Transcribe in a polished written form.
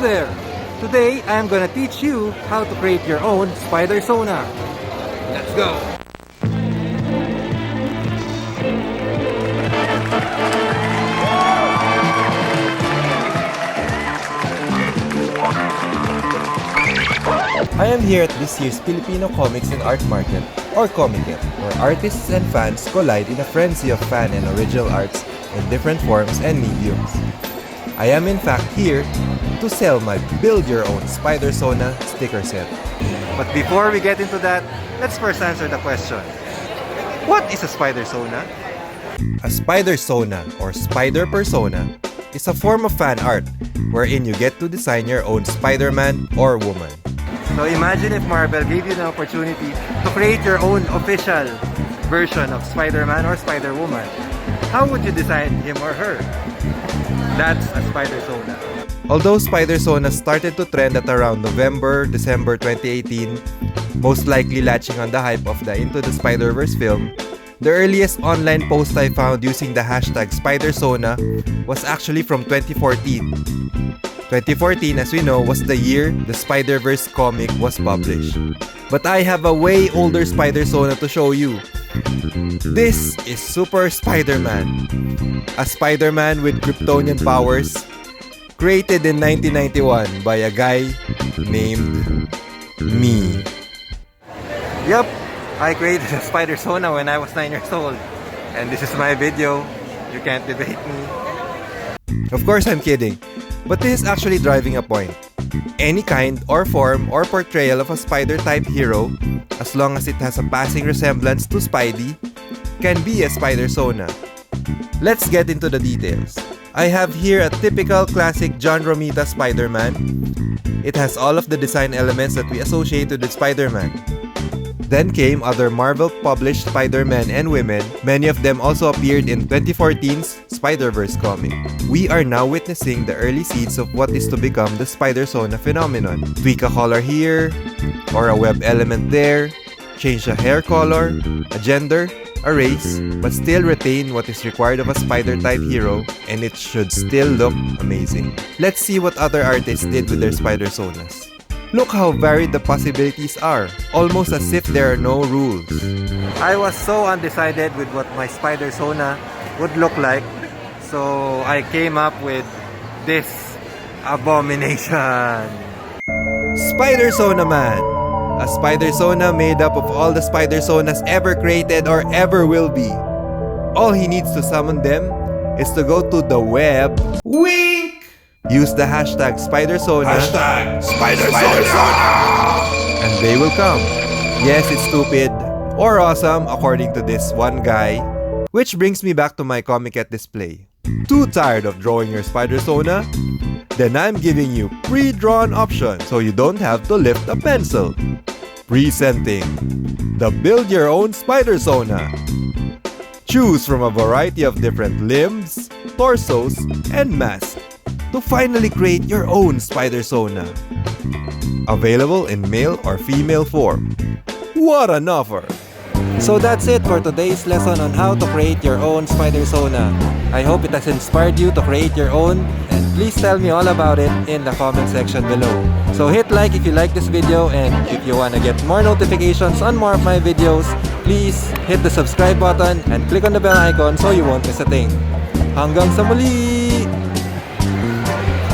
there! Today, I'm gonna teach you how to create your own Spidersona. Let's go! I am here at this year's Filipino Comics and Art Market, or Komiket, where artists and fans collide in a frenzy of fan and original arts in different forms and mediums. I am in fact here to sell my build-your-own Spidersona sticker set. But before we get into that, let's first answer the question. What is a Spidersona? A Spidersona, or Spider Persona, is a form of fan art wherein you get to design your own Spider-Man or woman. So imagine if Marvel gave you the opportunity to create your own official version of Spider-Man or Spider-Woman. How would you design him or her? That's a Spidersona. Although Spidersona started to trend at around November, December 2018, most likely latching on the hype of the Into the Spider-Verse film, the earliest online post I found using the hashtag Spidersona was actually from 2014. 2014, as we know, was the year the Spider-Verse comic was published. But I have a way older Spidersona to show you. This is Super Spider-Man, a Spider-Man with Kryptonian powers, created in 1991 by a guy named me. Yup, I created a Spidersona when I was 9 years old. And this is my video. You can't debate me. Of course, I'm kidding. But this is actually driving a point. Any kind or form or portrayal of a spider-type hero, as long as it has a passing resemblance to Spidey, can be a Spidersona. Let's get into the details. I have here a typical classic John Romita Spider-Man. It has all of the design elements that we associate with Spider-Man. Then came other Marvel-published Spider-Men and women. Many of them also appeared in 2014's Spider-Verse comic. We are now witnessing the early seeds of what is to become the Spidersona phenomenon. Tweak a color here, or a web element there, change a hair color, a gender, a race, but still retain what is required of a spider-type hero, and it should still look amazing. Let's see what other artists did with their Spidersonas. Look how varied the possibilities are, almost as if there are no rules. I was so undecided with what my Spidersona would look like, so I came up with this abomination. Spidersona Man! A Spidersona made up of all the Spidersonas ever created or ever will be. All he needs to summon them is to go to the web. Wink! Use the hashtag Spidersona. Hashtag Spidersona! And they will come. Yes, it's stupid or awesome according to this one guy. Which brings me back to my Komiket display. Too tired of drawing your Spidersona? Then I'm giving you pre-drawn options so you don't have to lift a pencil. Presenting the Build Your Own Spidersona. Choose from a variety of different limbs, torsos, and masks to finally create your own Spidersona. Available in male or female form. What an offer! So that's it for today's lesson on how to create your own Spidersona. I hope it has inspired you to create your own, and please tell me all about it in the comment section below. So hit like if you like this video, and if you want to get more notifications on more of my videos, please hit the subscribe button and click on the bell icon so you won't miss a thing. Hanggang sa muli!